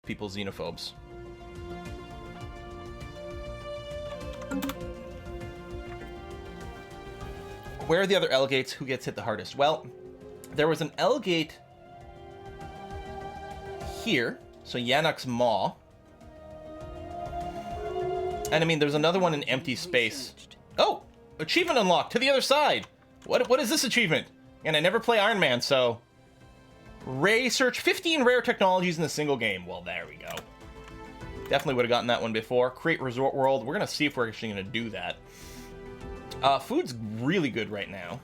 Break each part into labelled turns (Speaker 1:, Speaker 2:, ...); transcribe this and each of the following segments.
Speaker 1: people xenophobes. Where are the other L gates? Who gets hit the hardest? Well, there was an L gate here, so Yannick's Maw. And I mean, there's another one in empty space. Oh, achievement unlocked to the other side. What is this achievement? And I never play Iron Man, so research 15 rare technologies in a single game. Well, there we go. Definitely would have gotten that one before. Create Resort World. We're gonna see if we're actually gonna do that. Food's really good right now.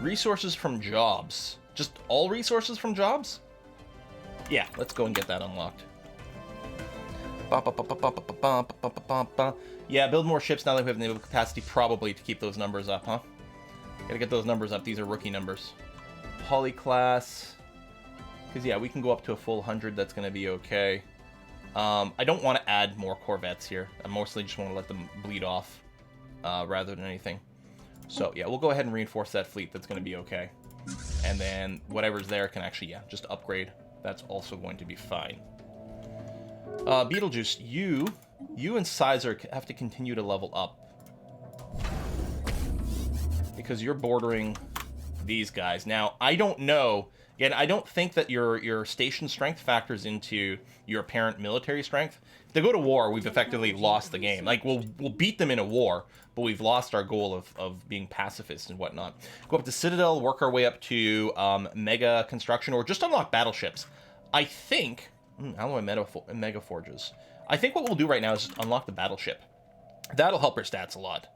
Speaker 1: Resources from jobs. Just all resources from jobs? Yeah, let's go and get that unlocked. Yeah, build more ships now that we have the naval capacity, probably, to keep those numbers up, huh? Gotta get those numbers up. These are rookie numbers. Polyclass. Because, yeah, we can go up to a full 100. That's going to be okay. I don't want to add more Corvettes here. I mostly just want to let them bleed off rather than anything. So, yeah, we'll go ahead and reinforce that fleet. That's going to be okay. And then whatever's there can actually, yeah, just upgrade. That's also going to be fine. Beetlejuice, you and Sizer have to continue to level up. Because you're bordering these guys. Now, I don't know. Again, I don't think that your station strength factors into your apparent military strength. If they go to war, we've effectively lost the game. Like, we'll beat them in a war, but we've lost our goal of being pacifist and whatnot. Go up to Citadel, work our way up to Mega Construction, or just unlock battleships. I think... Alloy Mega Forges. I think what we'll do right now is just unlock the battleship. That'll help our stats a lot.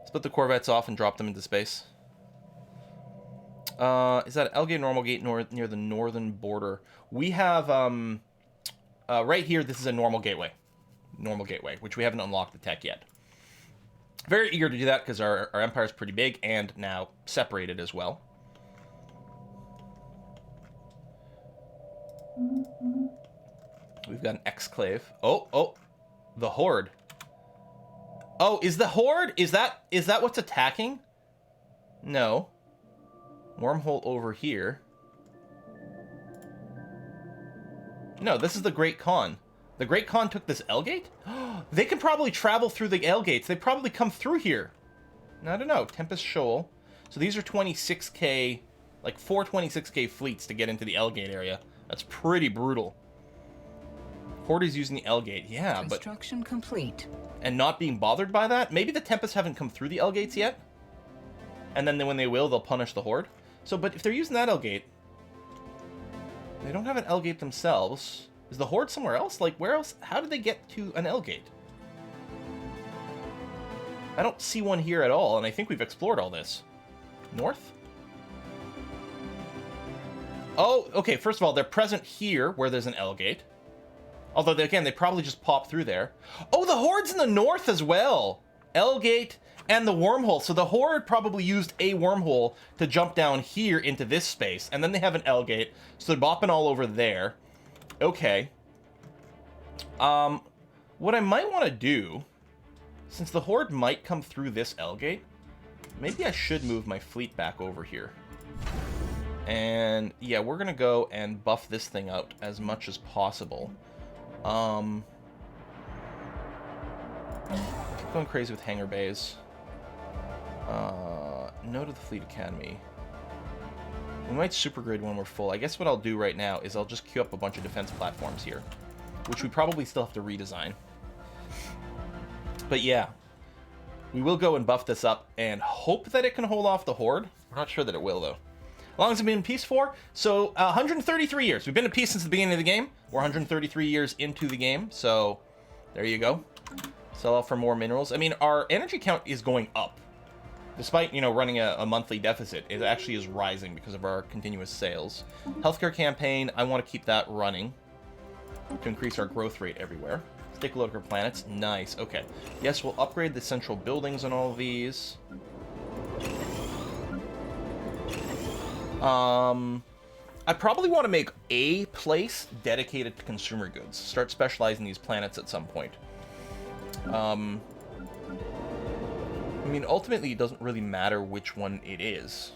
Speaker 1: Split the Corvettes off and drop them into space. Is that L gate, normal gate, near the northern border? We have, right here, this is a normal gateway. Normal gateway, which we haven't unlocked the tech yet. Very eager to do that because our empire is pretty big and now separated as well. We've got an exclave. Oh, the Horde. Oh, is the Horde? Is that what's attacking? No. Wormhole over here. No, this is the Great Khan. The Great Khan took this L gate? They can probably travel through the L gates. They probably come through here. I don't know. Tempest Shoal. So these are 26k, like 4 26k fleets to get into the L gate area. That's pretty brutal. Horde is using the L gate. Yeah, but...
Speaker 2: Construction complete.
Speaker 1: And not being bothered by that? Maybe the Tempests haven't come through the L gates yet? And then when they will, they'll punish the Horde? So, but if they're using that L gate... They don't have an L gate themselves. Is the Horde somewhere else? Like, where else? How did they get to an L gate? I don't see one here at all, and I think we've explored all this. North? Oh, okay, first of all, they're present here, where there's an L gate. Although, again, they probably just pop through there. Oh, the Horde's in the north as well! L gate and the wormhole. So the Horde probably used a wormhole to jump down here into this space. And then they have an L gate, so they're bopping all over there. Okay. What I might want to do, since the Horde might come through this L gate, maybe I should move my fleet back over here. And yeah, we're gonna go and buff this thing out as much as possible. Keep going crazy with hangar bays. No to the Fleet Academy. We might supergrid when we're full. I guess what I'll do right now is I'll just queue up a bunch of defense platforms here, which we probably still have to redesign. But yeah, we will go and buff this up and hope that it can hold off the Horde. I'm not sure that it will, though. How long has it been in peace for? So, 133 years. We've been in peace since the beginning of the game. We're 133 years into the game, so there you go. Sell out for more minerals. I mean, our energy count is going up. Despite, you know, running a monthly deficit, it actually is rising because of our continuous sales. Healthcare campaign, I want to keep that running to increase our growth rate everywhere. Let's take a look at our planets. Nice, okay. Yes, we'll upgrade the central buildings on all of these. I probably want to make a place dedicated to consumer goods. Start specializing these planets at some point. I mean, ultimately, it doesn't really matter which one it is.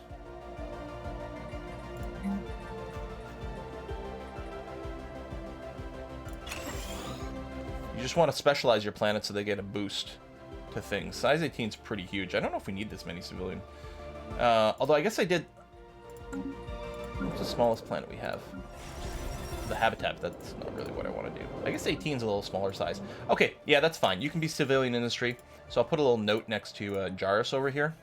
Speaker 1: You just want to specialize your planets so they get a boost to things. Size 18 is pretty huge. I don't know if we need this many civilian. Although I guess I did... What's the smallest planet we have? The habitat, that's not really what I want to do. I guess 18 is a little smaller size. Okay, yeah, that's fine. You can be civilian industry. So I'll put a little note next to Jarus over here.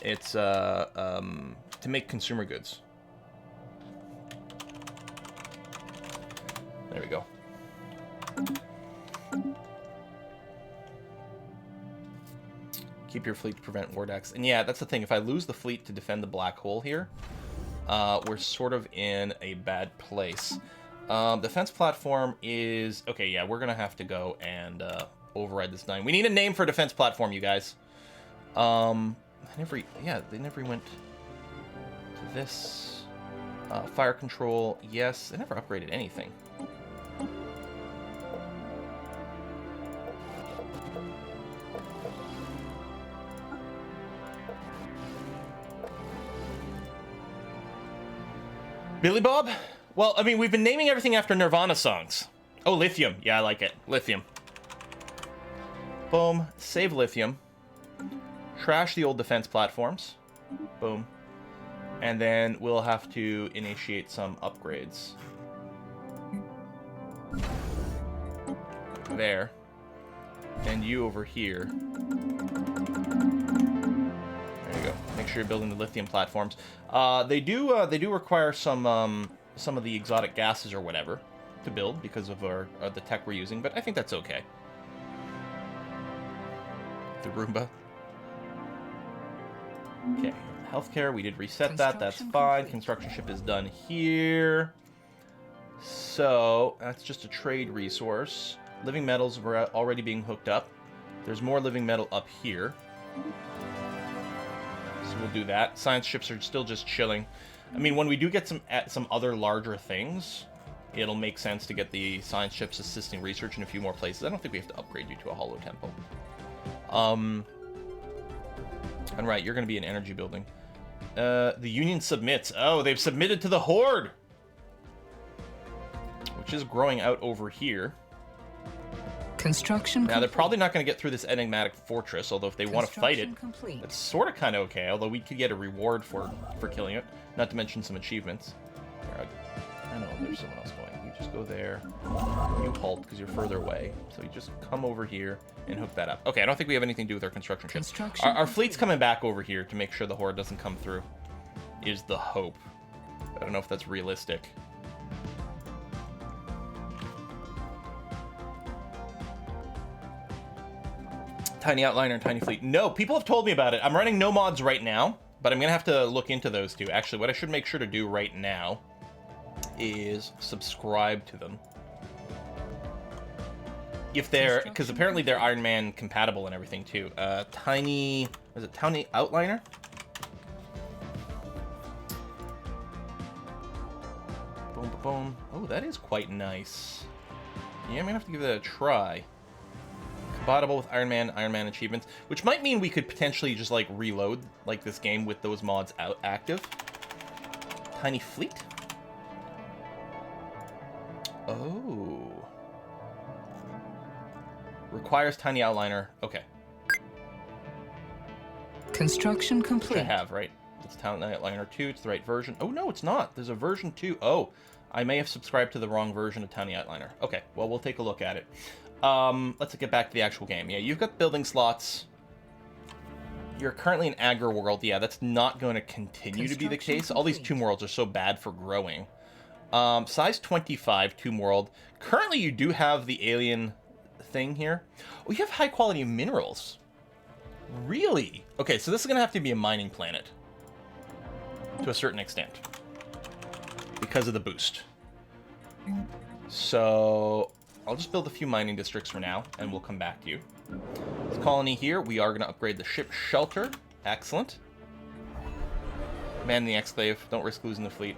Speaker 1: It's to make consumer goods. There we go. Keep your fleet to prevent war decks. And yeah, that's the thing. If I lose the fleet to defend the black hole here, we're sort of in a bad place. Defense platform is... Okay, yeah, we're going to have to go and override this 9. We need a name for defense platform, you guys. They never went to this. Fire control, yes. They never upgraded anything. Billy Bob? Well, I mean, we've been naming everything after Nirvana songs. Oh, Lithium. Yeah, I like it. Lithium. Boom. Save Lithium. Trash the old defense platforms. Boom. And then we'll have to initiate some upgrades. There. And you over here. There you go. Make sure you're building the lithium platforms. They do require some of the exotic gases or whatever to build because of the tech we're using, but I think that's okay. The Roomba. Okay, healthcare, we did reset that, that's fine. Complete. Construction ship is done here. So, that's just a trade resource. Living metals were already being hooked up. There's more living metal up here. So we'll do that. Science ships are still just chilling. I mean, when we do get some other larger things, it'll make sense to get the science ships assisting research in a few more places. I don't think we have to upgrade you to a hollow temple. And right, you're going to be an energy building. The Union submits. Oh, they've submitted to the Horde! Which is growing out over here.
Speaker 2: Construction
Speaker 1: Now, they're probably not going to get through this enigmatic fortress, although if they want to fight it, it's sort of kind of okay, although we could get a reward for killing it, not to mention some achievements. I know, there's someone else going. You just go there. You halt, because you're further away. So you just come over here and hook that up. Okay, I don't think we have anything to do with our construction ships. Our fleet's coming back over here to make sure the Horde doesn't come through, is the hope. I don't know if that's realistic. Tiny outliner and tiny fleet. No, people have told me about it. I'm running no mods right now, but I'm going to have to look into those two. Actually, what I should make sure to do right now is subscribe to them. If they're, because apparently they're Iron Man compatible and everything too. Tiny, is it Tiny Outliner? Boom, boom, boom. Oh, that is quite nice. Yeah, I'm going to have to give that a try. Compatible with Iron Man achievements, which might mean we could potentially just like reload like this game with those mods active. Tiny fleet. Oh. Requires tiny outliner. Okay.
Speaker 2: Construction complete.
Speaker 1: Which I have, right? It's tiny outliner 2. It's the right version. Oh no, it's not. There's a version 2. Oh, I may have subscribed to the wrong version of tiny outliner. Okay, well we'll take a look at it. Let's get back to the actual game. Yeah, you've got building slots. You're currently in Agro World. Yeah, that's not going to continue to be the case. All these Tomb Worlds are so bad for growing. Size 25 Tomb World. Currently, you do have the alien thing here. Oh, you have high quality minerals. Really? Okay, so this is going to have to be a mining planet. To a certain extent. Because of the boost. So I'll just build a few mining districts for now, and we'll come back to you. This colony here, we are going to upgrade the ship shelter. Excellent. Man the exclave. Don't risk losing the fleet.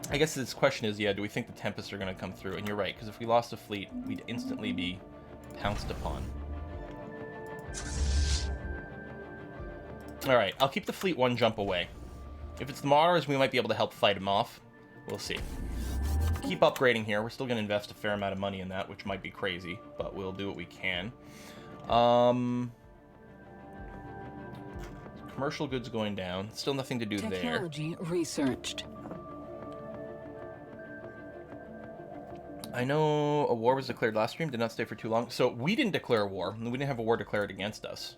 Speaker 1: I guess this question is, yeah, do we think the Tempests are going to come through? And you're right, because if we lost a fleet, we'd instantly be pounced upon. Alright, I'll keep the fleet one jump away. If it's the Marauders, we might be able to help fight them off. We'll see. keep upgrading here. We're still going to invest a fair amount of money in that, which might be crazy, but we'll do what we can. Commercial goods going down. Still nothing to do there.
Speaker 2: Technology researched.
Speaker 1: I know a war was declared last stream. Did not stay for too long. So we didn't declare a war. We didn't have a war declared against us.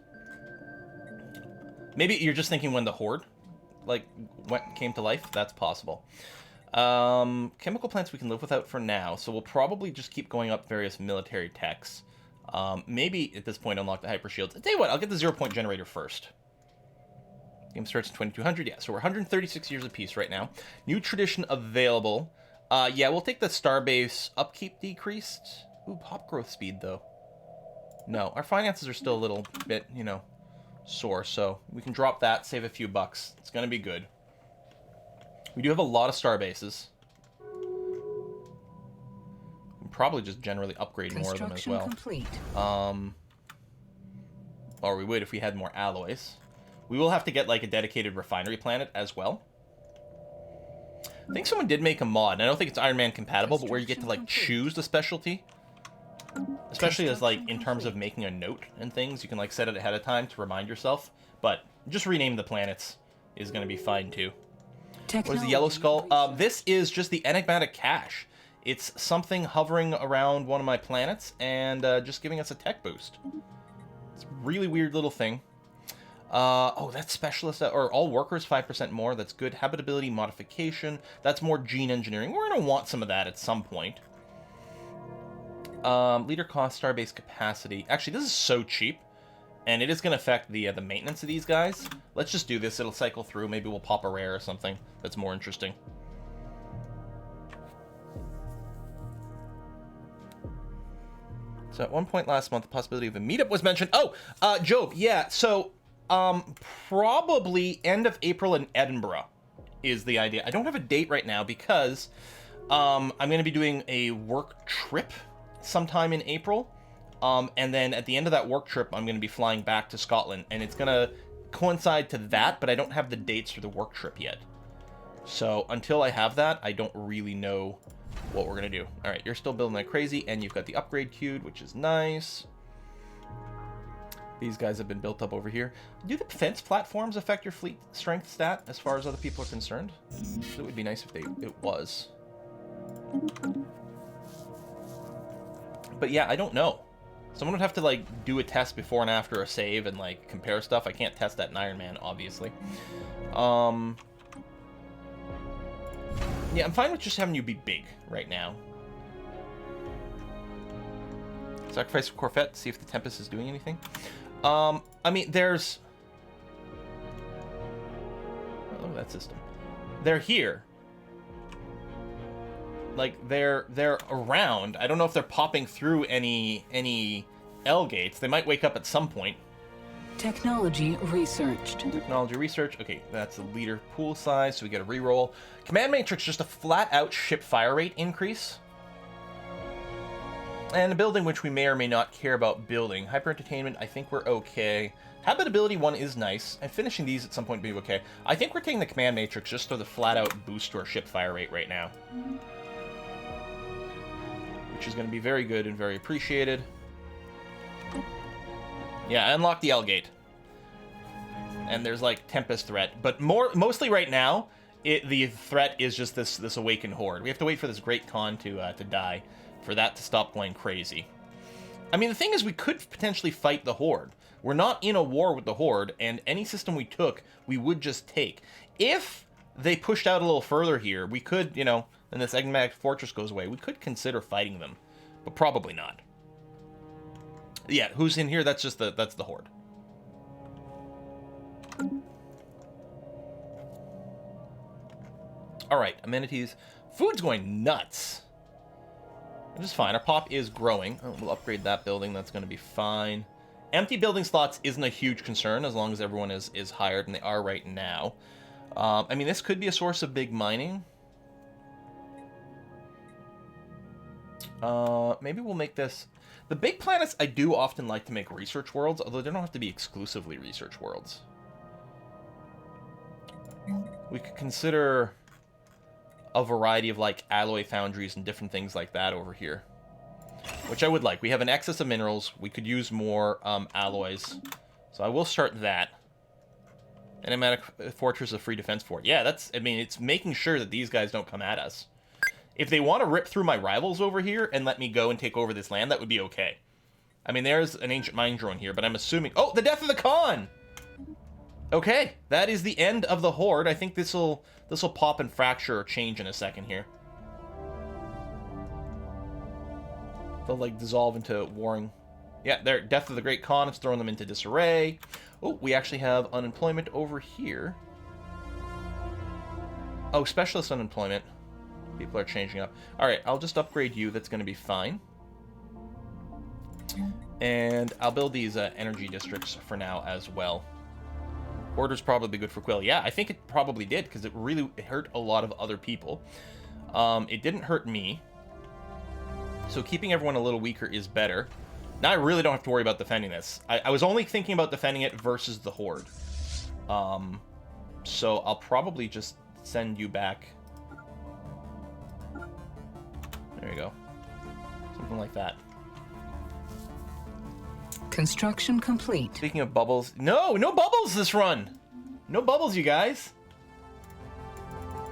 Speaker 1: Maybe you're just thinking when the Horde, like, came to life. That's possible. Chemical plants we can live without for now. So we'll probably just keep going up various military techs. Maybe at this point unlock the hyper shields. I'll tell you what. I'll get the 0-point generator first. Game starts in 2200. Yeah, so we're 136 years of peace right now. New tradition available. Yeah, we'll take the starbase upkeep decreased. Ooh, pop growth speed, though. No, our finances are still a little bit, you know, sore, so we can drop that, save a few bucks. It's going to be good. We do have a lot of starbases. We'll probably just generally upgrade more of them as well.
Speaker 2: Complete.
Speaker 1: Or we would if we had more alloys. We will have to get, like, a dedicated refinery planet as well. I think someone did make a mod, and I don't think it's Iron Man compatible, but where you get to, like, choose the specialty. Especially as, like, in terms of making a note and things. You can, like, set it ahead of time to remind yourself. But just rename the planets is going to be fine, too. What is the Yellow Skull? This is just the enigmatic cache. It's something hovering around one of my planets and just giving us a tech boost. It's a really weird little thing. Oh, that's specialist, or all workers 5% more. That's good. Habitability modification. That's more gene engineering. We're going to want some of that at some point. Leader cost, starbase capacity. Actually, this is so cheap, and it is going to affect the maintenance of these guys. Let's just do this. It'll cycle through. Maybe we'll pop a rare or something that's more interesting. So at one point last month, the possibility of a meetup was mentioned. Oh, Job, yeah, so... probably end of April in Edinburgh is the idea. I don't have a date right now because I'm going to be doing a work trip sometime in April. And then at the end of that work trip, I'm going to be flying back to Scotland. And it's going to coincide to that, but I don't have the dates for the work trip yet. So until I have that, I don't really know what we're going to do. All right, you're still building like crazy, and you've got the upgrade queued, which is nice. These guys have been built up over here. Do the defense platforms affect your fleet strength stat as far as other people are concerned? It would be nice if it was. But yeah, I don't know. Someone would have to, like, do a test before and after a save and, like, compare stuff. I can't test that in Iron Man, obviously. Yeah, I'm fine with just having you be big right now. Sacrifice a Corvette, see if the Tempest is doing anything. I mean, there's... Oh, look at that system. They're here. Like, they're around. I don't know if they're popping through any L gates. They might wake up at some point.
Speaker 2: Technology researched.
Speaker 1: Technology research. Okay, that's the leader pool size, so we get a reroll. Command matrix, just a flat-out ship fire rate increase. And a building which we may or may not care about building. Hyper entertainment, I think we're okay. Habitability one is nice. And finishing these at some point will be okay. I think we're taking the command matrix just for the flat-out boost to our ship fire rate right now. Which is going to be very good and very appreciated. Yeah, unlock the L gate. And there's like Tempest threat. But mostly right now, the threat is just this awakened horde. We have to wait for this Great Khan to die. For that to stop going crazy. I mean, the thing is, we could potentially fight the Horde. We're not in a war with the Horde, and any system we took, we would just take. If they pushed out a little further here, we could, you know, and this enigmatic fortress goes away, we could consider fighting them. But probably not. Yeah, who's in here? That's just that's the Horde. Alright, amenities. Food's going nuts. Which is fine. Our pop is growing. Oh, we'll upgrade that building. That's going to be fine. Empty building slots isn't a huge concern as long as everyone is hired, and they are right now. I mean, this could be a source of big mining. Maybe we'll make this... The big planets, I do often like to make research worlds, although they don't have to be exclusively research worlds. We could consider... a variety of, like, alloy foundries and different things like that over here. Which I would like. We have an excess of minerals. We could use more alloys. So I will start that. Enigmatic Fortress of Free Defense Fort. Yeah, that's... I mean, it's making sure that these guys don't come at us. If they want to rip through my rivals over here and let me go and take over this land, that would be okay. I mean, there's an ancient mine drone here, but I'm assuming... Oh, the death of the Khan! Okay, that is the end of the Horde. I think this'll pop and fracture or change in a second here. They'll, like, dissolve into warring. Yeah, there, Death of the Great Khan. It's throwing them into disarray. Oh, we actually have unemployment over here. Oh, specialist unemployment. People are changing up. All right, I'll just upgrade you. That's going to be fine. And I'll build these energy districts for now as well. Order's probably good for Quill. Yeah, I think it probably did, because it really hurt a lot of other people. It didn't hurt me. So keeping everyone a little weaker is better. Now I really don't have to worry about defending this. I was only thinking about defending it versus the Horde. So I'll probably just send you back. There you go. Something like that.
Speaker 2: Construction complete.
Speaker 1: Speaking of bubbles... No bubbles this run! No bubbles, you guys!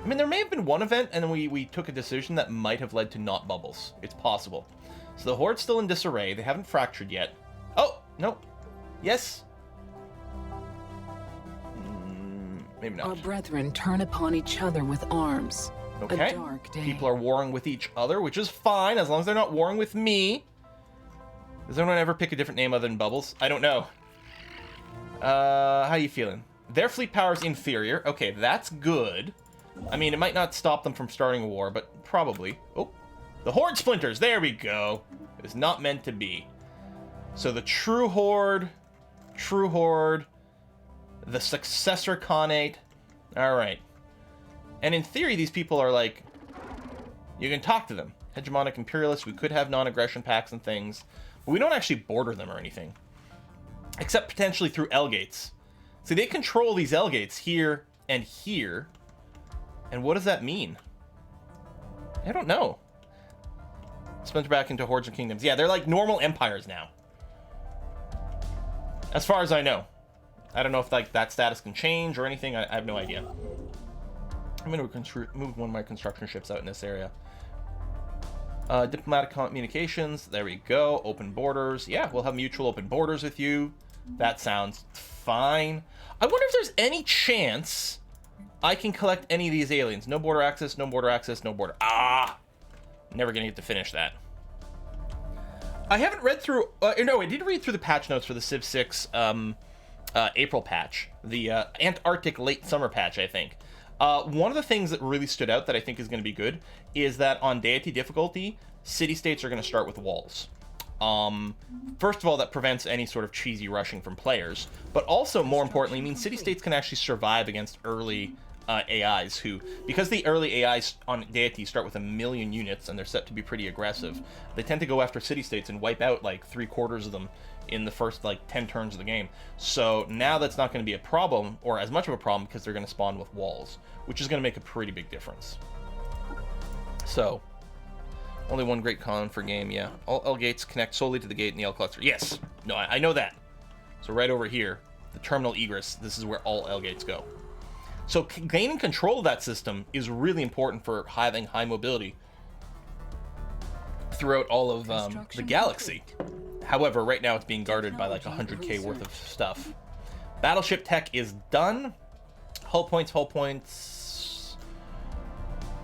Speaker 1: I mean, there may have been one event, and then we took a decision that might have led to not bubbles. It's possible. So the Horde's still in disarray. They haven't fractured yet. Oh! No. Yes? Maybe not.
Speaker 2: Our brethren turn upon each other with arms.
Speaker 1: Okay.
Speaker 2: A dark day.
Speaker 1: People are warring with each other, which is fine, as long as they're not warring with me. Does anyone ever pick a different name other than Bubbles? I don't know. How you feeling? Their fleet power is inferior. Okay, that's good. I mean, it might not stop them from starting a war, but probably. Oh, the Horde splinters. There we go. It's not meant to be. So the true Horde, the successor Khanate. All right. And in theory, these people are like, you can talk to them. Hegemonic imperialists. We could have non-aggression pacts and things. But we don't actually border them or anything. Except potentially through L-gates. See, they control these L-gates here and here. And what does that mean? I don't know. Splinter back into Hordes of Kingdoms. Yeah, they're like normal empires now. As far as I know. I don't know if like that status can change or anything. I have no idea. I'm going to move one of my construction ships out in this area. Diplomatic communications. There we go. Open borders. Yeah, we'll have mutual open borders with you. That sounds fine. I wonder if there's any chance I can collect any of these aliens. No border access, no border access, no border... Ah! Never gonna get to finish that. I haven't read through... no, I did read through the patch notes for the Civ 6 April patch. The Antarctic late summer patch, I think. One of the things that really stood out that I think is going to be good is that on deity difficulty, city-states are going to start with walls. First of all, that prevents any sort of cheesy rushing from players, but also, more importantly, means city-states can actually survive against early AIs who, because the early AIs on deity start with 1 million units and they're set to be pretty aggressive, they tend to go after city-states and wipe out like 3/4 of them in the first like 10 turns of the game. So now that's not going to be a problem, or as much of a problem, because they're going to spawn with walls, which is going to make a pretty big difference. So, only one great con for game, yeah. All L gates connect solely to the gate in the L cluster. Yes! No, I know that. So right over here, the terminal egress, this is where all L gates go. So gaining control of that system is really important for having high mobility throughout all of the galaxy. However, right now it's being guarded by like 100k worth of stuff. Battleship tech is done. Hull points.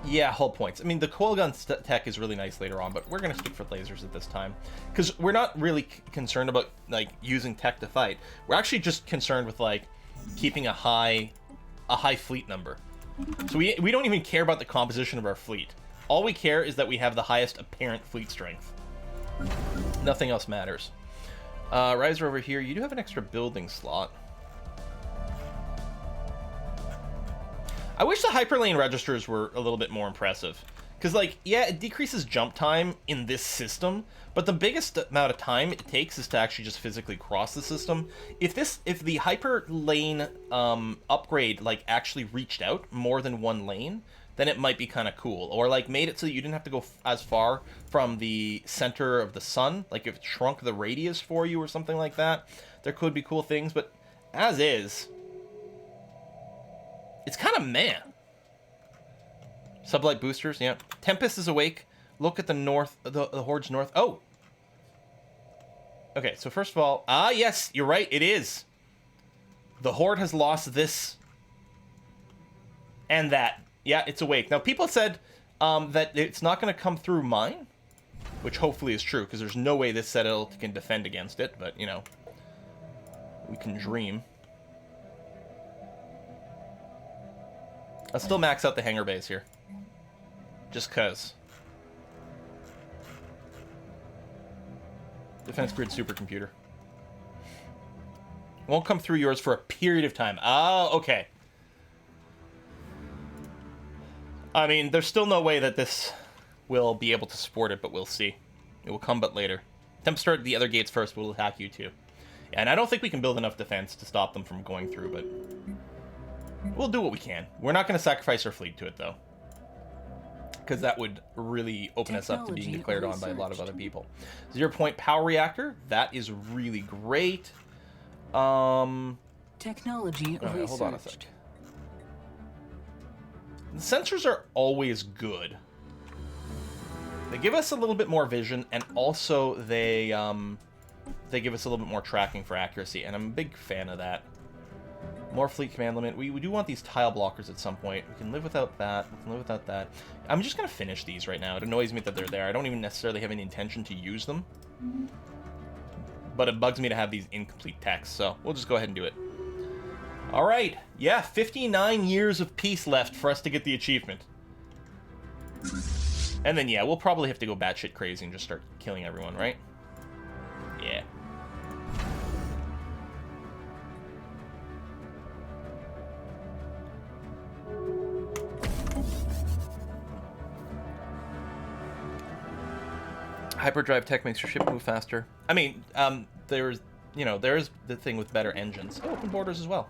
Speaker 1: Yeah, hull points. I mean, the coil gun tech is really nice later on, but we're going to stick for lasers at this time. Because we're not really concerned about like using tech to fight. We're actually just concerned with like keeping a high fleet number. So we don't even care about the composition of our fleet. All we care is that we have the highest apparent fleet strength. Nothing else matters. Riser over here, you do have an extra building slot. I wish the hyperlane registers were a little bit more impressive. Because, like, yeah, it decreases jump time in this system, but the biggest amount of time it takes is to actually just physically cross the system. If the hyperlane upgrade, like, actually reached out more than one lane, then it might be kind of cool. Or like made it so that you didn't have to go as far from the center of the sun. Like if it shrunk the radius for you or something like that. There could be cool things, but as is, it's kind of meh. Sublight boosters, yeah. Tempest is awake. Look at the north, the Horde's north. Oh! Okay, so first of all, yes, you're right, it is. The Horde has lost this and that. Yeah, it's awake. Now, people said that it's not going to come through mine, which hopefully is true, because there's no way this Citadel can defend against it, but, you know, we can dream. I'll still max out the hangar base here. Just because. Defense grid supercomputer. Won't come through yours for a period of time. Oh, okay. I mean, there's still no way that this will be able to support it, but we'll see. It will come but later. Attempt to start the other gates first, but we'll attack you too. Yeah, and I don't think we can build enough defense to stop them from going through, but we'll do what we can. We're not going to sacrifice our fleet to it, though, because that would really open us up to being declared on by a lot of other people. 0-point power reactor. That is really great.
Speaker 2: Technology
Speaker 1: right, hold on a sec. The sensors are always good. They give us a little bit more vision, and also they give us a little bit more tracking for accuracy, and I'm a big fan of that. More fleet command limit. We do want these tile blockers at some point. We can live without that. We can live without that. I'm just going to finish these right now. It annoys me that they're there. I don't even necessarily have any intention to use them. But it bugs me to have these incomplete texts, so we'll just go ahead and do it. All right. Yeah, 59 years of peace left for us to get the achievement. And then, yeah, we'll probably have to go batshit crazy and just start killing everyone, right? Yeah. Hyperdrive tech makes your ship move faster. I mean, there's the thing with better engines. Oh, open borders as well.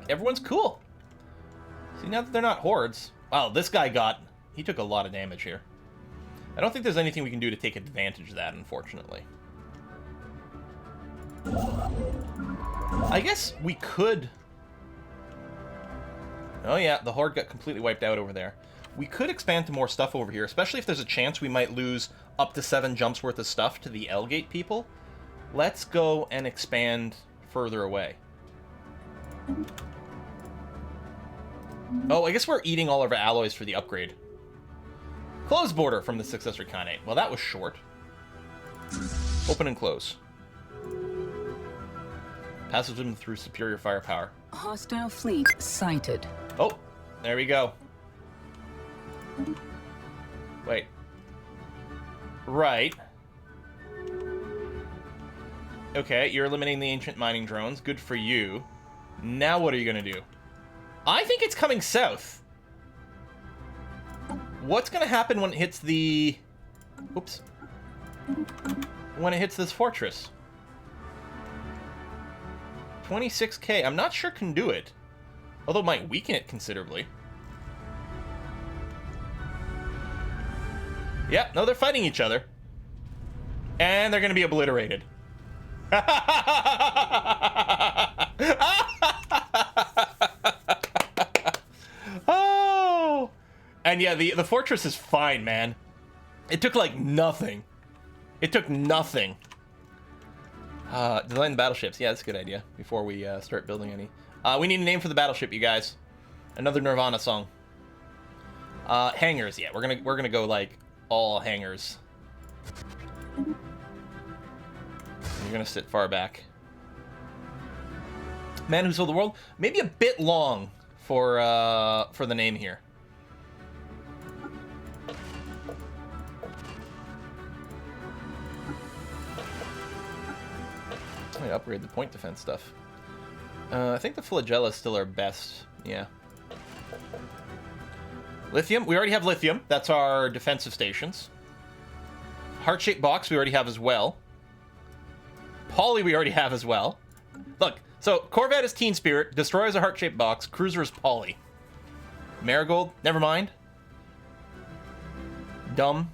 Speaker 1: Everyone's cool. See, now that they're not hordes. Wow, this guy he took a lot of damage here. I don't think there's anything we can do to take advantage of that, unfortunately. I guess we could... Oh yeah, the Horde got completely wiped out over there. We could expand to more stuff over here, especially if there's a chance we might lose up to 7 jumps worth of stuff to the L-Gate people. Let's go and expand further away. Oh, I guess we're eating all of our alloys for the upgrade. Close border from the successor Khanate. Well, that was short. Open and close. Pacifism through superior firepower.
Speaker 2: Hostile fleet sighted.
Speaker 1: Oh, there we go. Wait. Right. Okay, you're eliminating the ancient mining drones. Good for you. Now what are you going to do? I think it's coming south. What's going to happen when it hits the... Oops. When it hits this fortress? 26k. I'm not sure can do it. Although it might weaken it considerably. Yeah, no, they're fighting each other. And they're going to be obliterated. Oh! And yeah, the fortress is fine, man. It took, like, nothing. It took nothing. Design the battleships. Yeah, that's a good idea. Before we start building any. We need a name for the battleship, you guys. Another Nirvana song. Hangars. Yeah, we're gonna go like all hangars. You're gonna sit far back. Man Who Sold the World. Maybe a bit long for the name here. I'm gonna upgrade the point defense stuff. I think the flagella is still our best. Yeah. Lithium. We already have lithium. That's our defensive stations. Heart-shaped box we already have as well. Poly we already have as well. Look, so Corvette is Teen Spirit, Destroyer is a heart-shaped box, Cruiser is Poly. Marigold, never mind. Dumb.